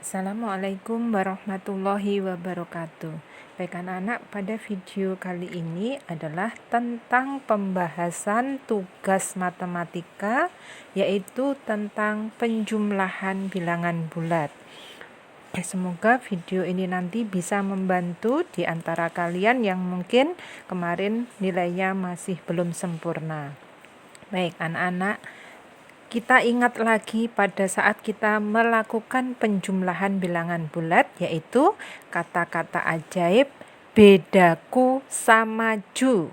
Assalamualaikum warahmatullahi wabarakatuh. Baik anak-anak, pada video kali ini adalah tentang pembahasan tugas matematika, yaitu tentang penjumlahan bilangan bulat. Semoga video ini nanti bisa membantu di antara kalian yang mungkin kemarin nilainya masih belum sempurna. Baik anak-anak, kita ingat lagi pada saat kita melakukan penjumlahan bilangan bulat, yaitu kata-kata ajaib bedaku sama ju.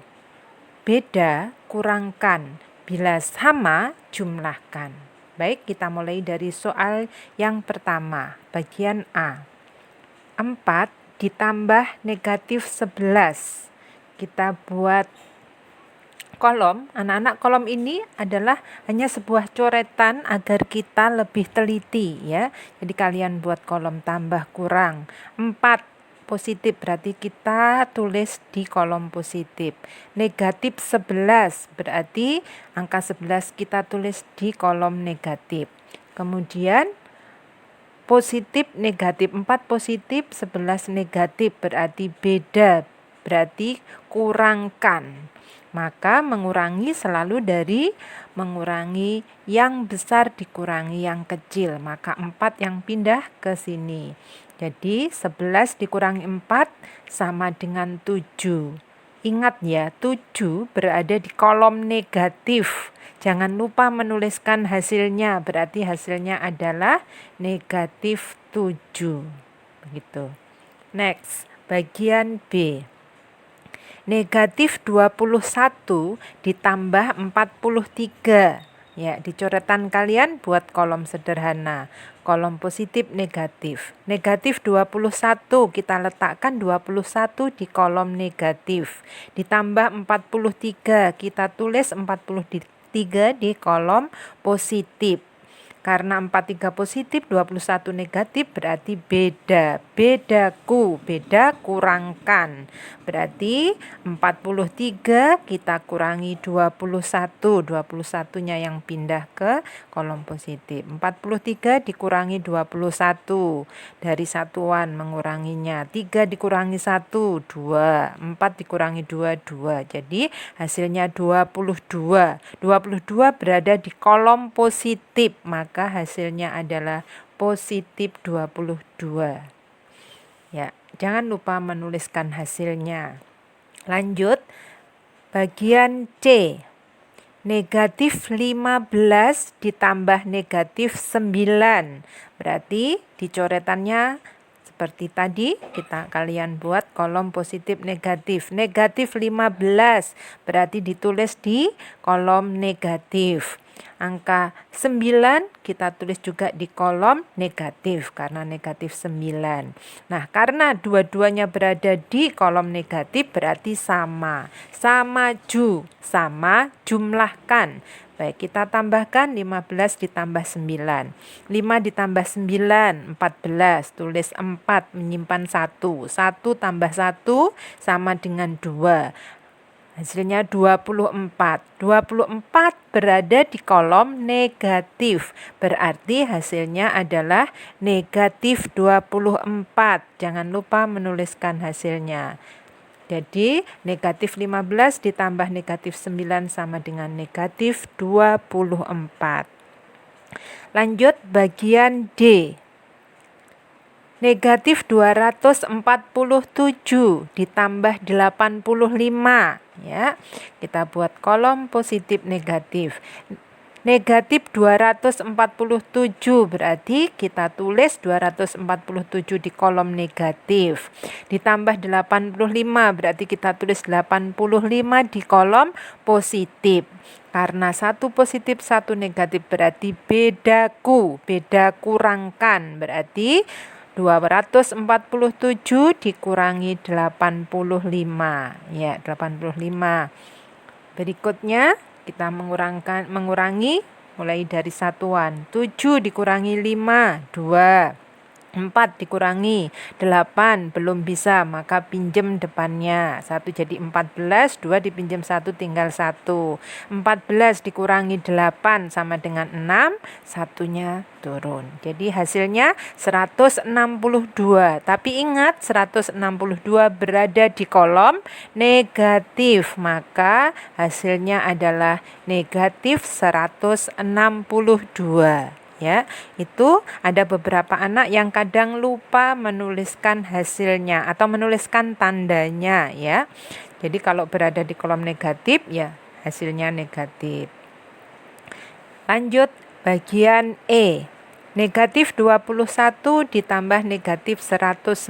Beda kurangkan, bila sama jumlahkan. Baik, kita mulai dari soal yang pertama, bagian A. 4 ditambah negatif 11. Kita buat kolom. Anak-anak, kolom ini adalah hanya sebuah coretan agar kita lebih teliti ya. Jadi kalian buat kolom tambah kurang. 4 positif berarti kita tulis di kolom positif. Negatif 11 berarti angka 11 kita tulis di kolom negatif. Kemudian positif negatif, 4 positif 11 negatif berarti beda, berarti kurangkan. Maka mengurangi selalu dari mengurangi yang besar dikurangi yang kecil. Maka 4 yang pindah ke sini. Jadi 11 dikurangi 4 sama dengan 7. Ingat ya, 7 berada di kolom negatif. Jangan lupa menuliskan hasilnya. Berarti hasilnya adalah negatif 7. Begitu. Next, bagian B. Negatif 21 ditambah 43. Ya, di coretan kalian buat kolom sederhana. Kolom positif negatif. Negatif 21 kita letakkan 21 di kolom negatif. Ditambah 43 kita tulis 43 di kolom positif. Karena 43 positif, 21 negatif berarti beda. Bedaku, beda kurangkan. Berarti 43 kita kurangi 21. 21-nya yang pindah ke kolom positif. 43 dikurangi 21. Dari satuan menguranginya. 3 dikurangi 1, 2. 4 dikurangi 2, 2. Jadi hasilnya 22. 22 berada di kolom positif. Maka hasilnya adalah positif 22. Ya, jangan lupa menuliskan hasilnya. Lanjut, bagian C. Negatif 15 ditambah negatif 9. Berarti dicoretannya seperti tadi, kalian buat kolom positif negatif. Negatif 15 berarti ditulis di kolom negatif. Angka 9 kita tulis juga di kolom negatif karena negatif 9. Nah, karena dua-duanya berada di kolom negatif berarti sama. Sama jumlahkan. Baik, kita tambahkan 15 ditambah 9. 5 ditambah 9, 14. Tulis 4, menyimpan 1. 1 tambah 1 sama dengan 2. Hasilnya 24. 24 berada di kolom negatif. Berarti hasilnya adalah negatif 24. Jangan lupa menuliskan hasilnya. Jadi negatif 15 ditambah negatif 9 sama dengan negatif 24. Lanjut bagian D. Negatif 247 ditambah 85. Ya, kita buat kolom positif negatif. Negatif 247 berarti kita tulis 247 di kolom negatif. Ditambah 85 berarti kita tulis 85 di kolom positif. Karena satu positif satu negatif berarti bedaku, beda kurangkan. Berarti 247 dikurangi 85. Ya, 85. Berikutnya kita mengurangi mulai dari satuan. 7 dikurangi 5, 2. 4 dikurangi 8 belum bisa, maka pinjem depannya. 1 jadi 14, 2 dipinjam 1 tinggal 1. 14 dikurangi 8 sama dengan 6, satunya turun. Jadi hasilnya 162. Tapi ingat 162 berada di kolom negatif, maka hasilnya adalah negatif 162. Ya, itu ada beberapa anak yang kadang lupa menuliskan hasilnya atau menuliskan tandanya ya. Jadi kalau berada di kolom negatif ya hasilnya negatif. Lanjut bagian E. Negatif 21 ditambah negatif 109.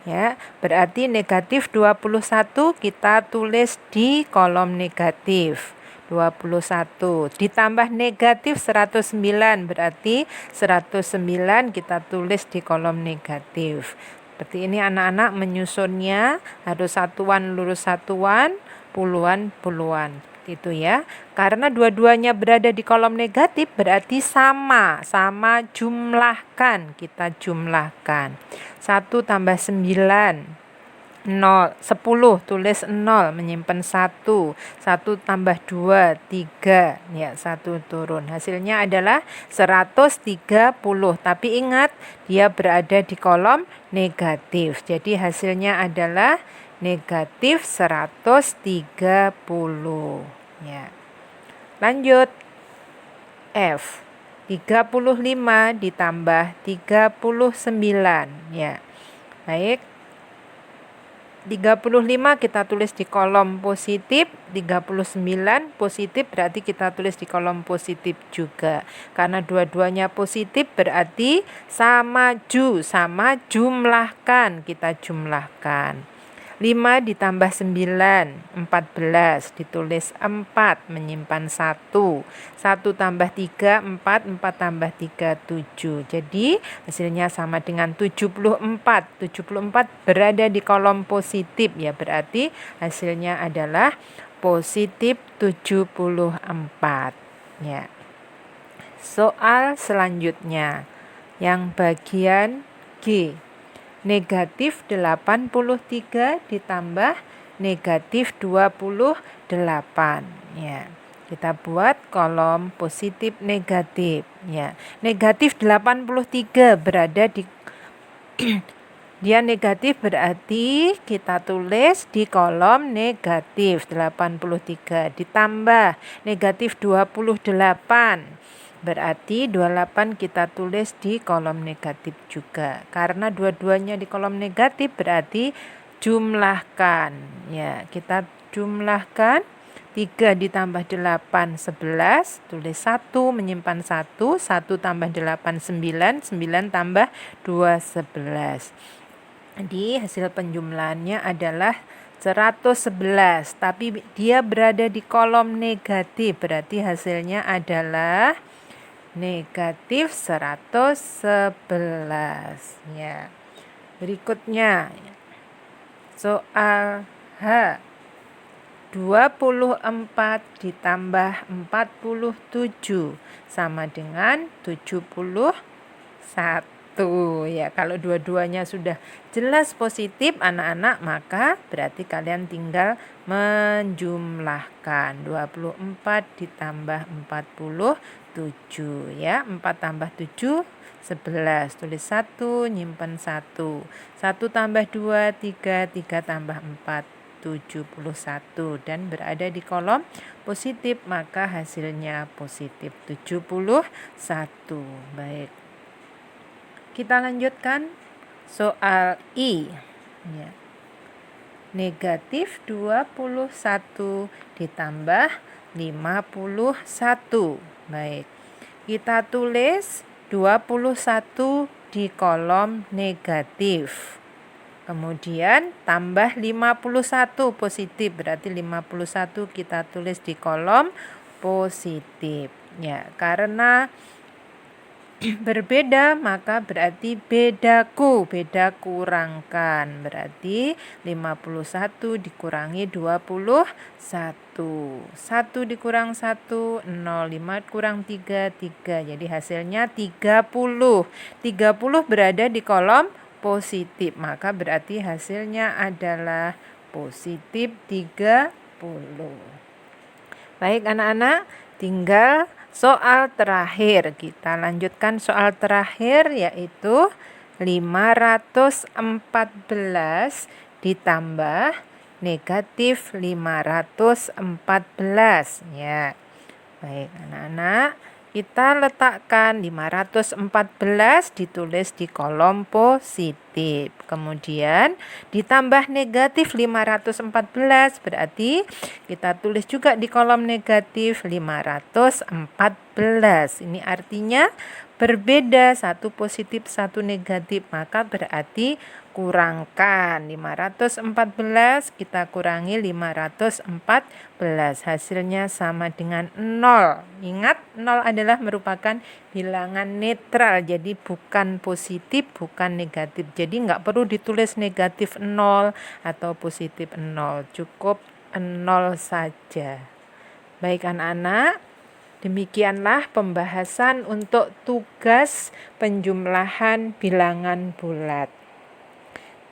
Ya, berarti negatif 21 kita tulis di kolom negatif. 21 ditambah negatif 109 berarti 109 kita tulis di kolom negatif. Seperti ini anak-anak menyusunnya harus satuan lurus satuan, puluhan puluhan. Itu ya. Karena dua-duanya berada di kolom negatif berarti sama jumlahkan, kita jumlahkan. 1 tambah 9 0, 10 tulis 0 menyimpan 1, 1 tambah 2 3 ya 1 turun. Hasilnya adalah 130. Tapi ingat dia berada di kolom negatif. Jadi hasilnya adalah negatif 130 ya. Lanjut F. 35 ditambah 39 ya. Baik. 35 kita tulis di kolom positif, 39 positif berarti kita tulis di kolom positif juga. Karena dua-duanya positif berarti sama jumlahkan, kita jumlahkan. 5 ditambah 9, 14, ditulis 4, menyimpan 1. 1 tambah 3, 4, 4 tambah 3, 7. Jadi hasilnya sama dengan 74. 74 berada di kolom positif ya, berarti hasilnya adalah positif 74. Ya. Soal selanjutnya yang bagian G. Negatif 83 ditambah negatif 28 ya. Kita buat kolom positif negatif ya. Negatif 83 berada di dia negatif berarti kita tulis di kolom negatif 83 ditambah negatif 28. Berarti 28 kita tulis di kolom negatif juga. Karena dua-duanya di kolom negatif berarti jumlahkan. Ya, kita jumlahkan 3 ditambah 8 11, tulis 1 menyimpan 1, 1 tambah 8 9, 9 tambah 2 11. Jadi hasil penjumlahannya adalah 111, tapi dia berada di kolom negatif, berarti hasilnya adalah negatif 111 ya. Berikutnya soal H. 24 ditambah 47 sama dengan 71 ya. Kalau dua-duanya sudah jelas positif anak-anak, maka berarti kalian tinggal menjumlahkan 24 ditambah 47 ya. 4 tambah 7 11, tulis 1 nyimpen 1, 1 tambah 2 3, 3 tambah 4 71 dan berada di kolom positif, maka hasilnya positif 71. Baik. Kita lanjutkan soal I. Ya. Negatif 21 ditambah 51. Baik. Kita tulis 21 di kolom negatif. Kemudian tambah 51 positif, berarti 51 kita tulis di kolom positif. Ya, karena Berbeda maka berarti bedaku, beda kurangkan. Berarti 51 dikurangi 21. 1 dikurang 1, 0. 5 kurang 3, 3. Jadi hasilnya 30. 30 berada di kolom positif, maka berarti hasilnya adalah positif 30. Baik anak-anak, tinggal soal terakhir. Kita lanjutkan soal terakhir yaitu 514 ditambah negatif 514. Ya. Baik anak-anak, kita letakkan 514 ditulis di kolom positif. Kemudian ditambah negatif 514 berarti kita tulis juga di kolom negatif 514. Ini artinya berbeda, satu positif satu negatif, maka berarti kurangkan 514 kita kurangi 514, hasilnya sama dengan 0. Ingat, 0 adalah merupakan bilangan netral, jadi bukan positif bukan negatif, jadi nggak perlu ditulis negatif 0 atau positif 0, cukup 0 saja. Baik anak-anak, demikianlah pembahasan untuk tugas penjumlahan bilangan bulat.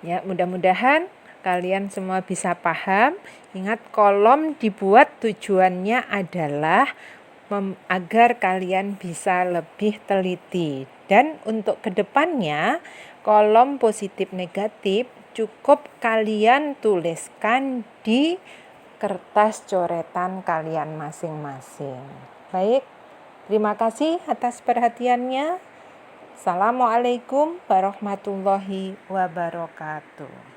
Ya, mudah-mudahan kalian semua bisa paham. Ingat, kolom dibuat tujuannya adalah agar kalian bisa lebih teliti. Dan untuk kedepannya, kolom positif negatif cukup kalian tuliskan di kertas coretan kalian masing-masing. Baik, terima kasih atas perhatiannya. Assalamualaikum warahmatullahi wabarakatuh.